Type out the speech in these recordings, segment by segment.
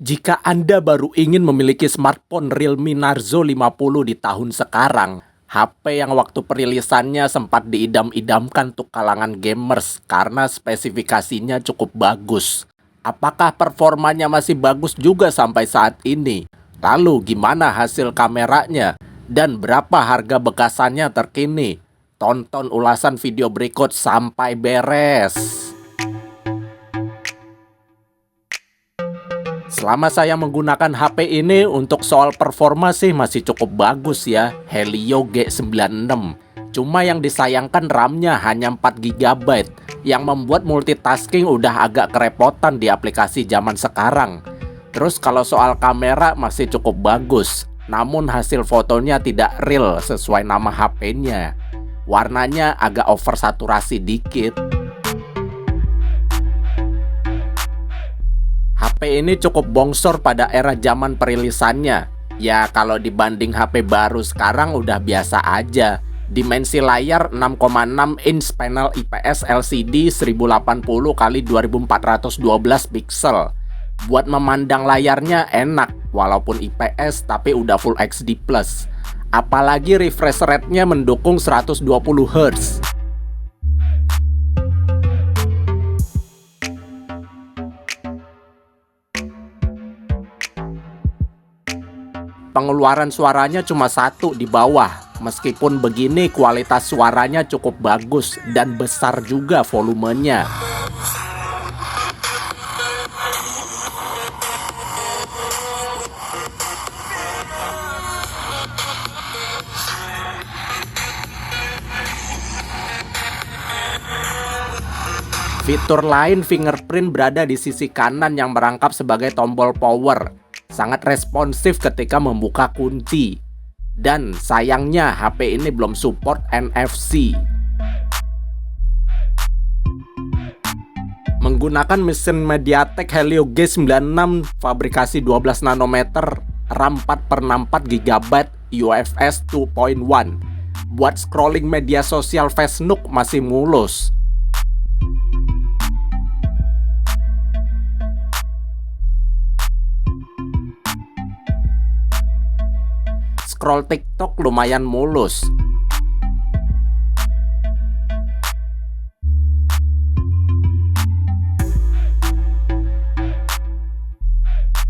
Jika Anda baru ingin memiliki smartphone Realme Narzo 50 di tahun sekarang, HP yang waktu perilisannya sempat diidam-idamkan untuk kalangan gamers karena spesifikasinya cukup bagus. Apakah performanya masih bagus juga sampai saat ini? Lalu gimana hasil kameranya? Dan berapa harga bekasannya terkini? Tonton ulasan video berikut sampai beres. Selama saya menggunakan HP ini untuk soal performa sih masih cukup bagus ya, Helio G96. Cuma yang disayangkan RAM-nya hanya 4 GB, yang membuat multitasking udah agak kerepotan di aplikasi zaman sekarang. Terus kalau soal kamera masih cukup bagus, namun hasil fotonya tidak real sesuai nama HP-nya. Warnanya agak oversaturasi dikit. HP ini cukup bongsor pada era zaman perilisannya. Ya kalau dibanding HP baru sekarang udah biasa aja. Dimensi layar 6,6 inch panel IPS LCD 1080x2412 pixel. Buat memandang layarnya enak, walaupun IPS tapi udah Full HD+. Apalagi refresh rate-nya mendukung 120 Hz. Pengeluaran suaranya cuma 1 di bawah. Meskipun begini kualitas suaranya cukup bagus dan besar juga volumenya. Fitur lain fingerprint berada di sisi kanan yang merangkap sebagai tombol power. Sangat responsif ketika membuka kunci. Dan sayangnya HP ini belum support NFC. Menggunakan mesin MediaTek Helio G96 fabrikasi 12 nanometer, RAM 4/64 GB, UFS 2.1. Buat scrolling media sosial Facebook masih mulus. Scroll TikTok lumayan mulus.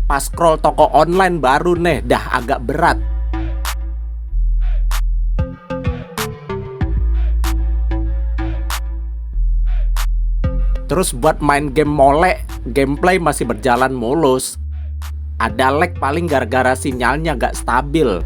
Pas scroll toko online baru nih dah agak berat. Terus buat main game molek, gameplay masih berjalan mulus. Ada lag paling gara-gara sinyalnya gak stabil.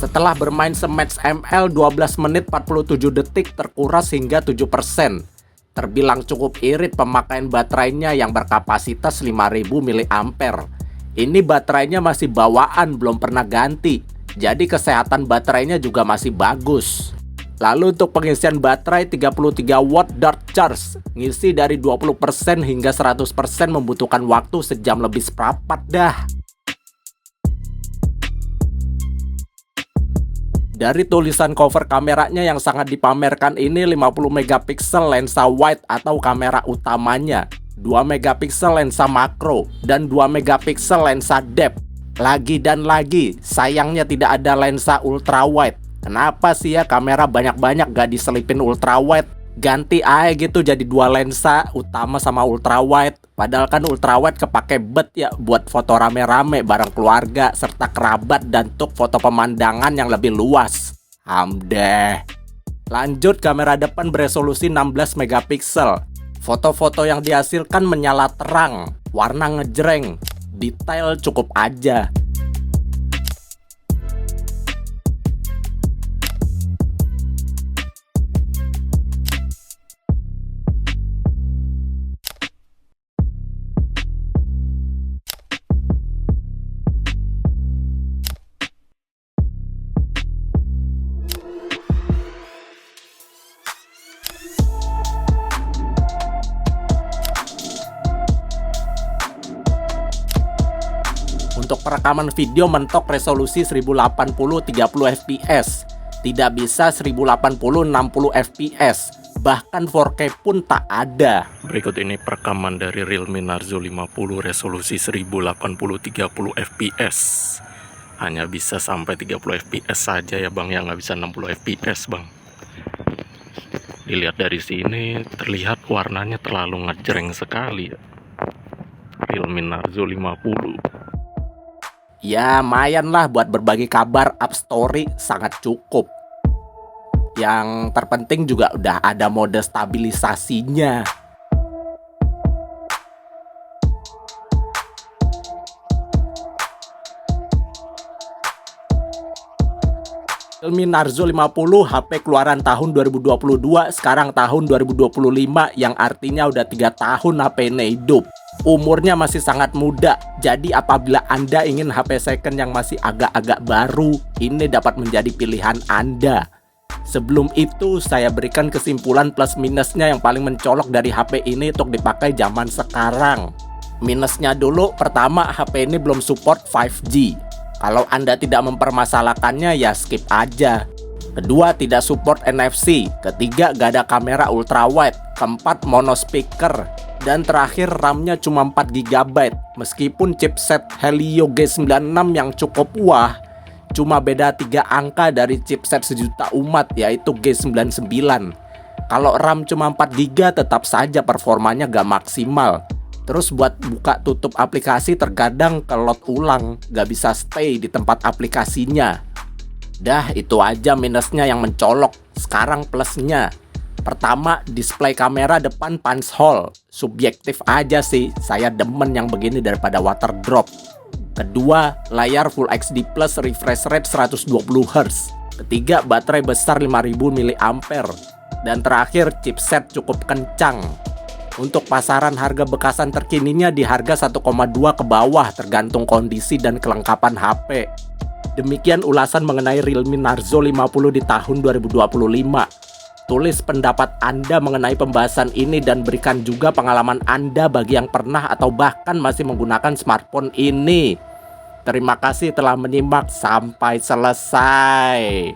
Setelah bermain sematch ML 12 menit 47 detik terkuras hingga 7%. Terbilang cukup irit pemakaian baterainya yang berkapasitas 5000 mAh. Ini baterainya masih bawaan, belum pernah ganti. Jadi kesehatan baterainya juga masih bagus. Lalu untuk pengisian baterai 33 watt dart charge. Ngisi dari 20% hingga 100% membutuhkan waktu sejam lebih seperempat dah. Dari tulisan cover kameranya yang sangat dipamerkan ini 50 megapiksel lensa wide atau kamera utamanya, 2 megapiksel lensa makro, dan 2 megapiksel lensa depth. Lagi dan lagi, sayangnya tidak ada lensa ultra wide. Kenapa sih ya kamera banyak-banyak gak diselipin ultrawide? Ganti aja gitu jadi 2 lensa, utama sama ultrawide. Padahal kan ultrawide kepake bet ya buat foto rame-rame bareng keluarga serta kerabat dan untuk foto pemandangan yang lebih luas. Hamdeh. Lanjut, kamera depan beresolusi 16 megapiksel. Foto-foto yang dihasilkan menyala terang, warna ngejreng, detail cukup aja. Untuk perekaman video mentok resolusi 1080 30 fps. Tidak bisa 1080 60 fps. Bahkan 4K pun tak ada. Berikut ini perekaman dari Realme Narzo 50 resolusi 1080 30 fps. Hanya bisa sampai 30 fps saja ya bang, yang nggak bisa 60 fps bang. Dilihat dari sini terlihat warnanya terlalu ngejreng sekali ya. Realme Narzo 50. Ya lumayan lah buat berbagi kabar, up story sangat cukup. Yang terpenting juga udah ada mode stabilisasinya. Realme Narzo 50 HP keluaran tahun 2022, sekarang tahun 2025, yang artinya udah 3 tahun HP ini hidup. Umurnya masih sangat muda, jadi apabila Anda ingin HP second yang masih agak-agak baru, ini dapat menjadi pilihan Anda. Sebelum itu, saya berikan kesimpulan plus minusnya yang paling mencolok dari HP ini untuk dipakai zaman sekarang. Minusnya dulu, pertama HP ini belum support 5G. Kalau Anda tidak mempermasalahkannya ya skip aja. Kedua, tidak support NFC. Ketiga, gak ada kamera ultrawide. Keempat, mono speaker. Dan terakhir, RAM-nya cuma 4 GB. Meskipun chipset Helio G96 yang cukup wah, cuma beda 3 angka dari chipset sejuta umat, yaitu G99. Kalau RAM cuma 4 GB, tetap saja performanya gak maksimal. Terus buat buka tutup aplikasi terkadang kelot ulang, gak bisa stay di tempat aplikasinya. Dah, itu aja minusnya yang mencolok. Sekarang plusnya. Pertama, display kamera depan punch hole. Subjektif aja sih, saya demen yang begini daripada water drop. Kedua, layar Full HD Plus refresh rate 120Hz. Ketiga, baterai besar 5000 mAh. Dan terakhir, chipset cukup kencang. Untuk pasaran harga bekasan terkininya di harga 1,2 ke bawah tergantung kondisi dan kelengkapan HP. Demikian ulasan mengenai Realme Narzo 50 di tahun 2025. Tulis pendapat Anda mengenai pembahasan ini dan berikan juga pengalaman Anda bagi yang pernah atau bahkan masih menggunakan smartphone ini. Terima kasih telah menyimak sampai selesai.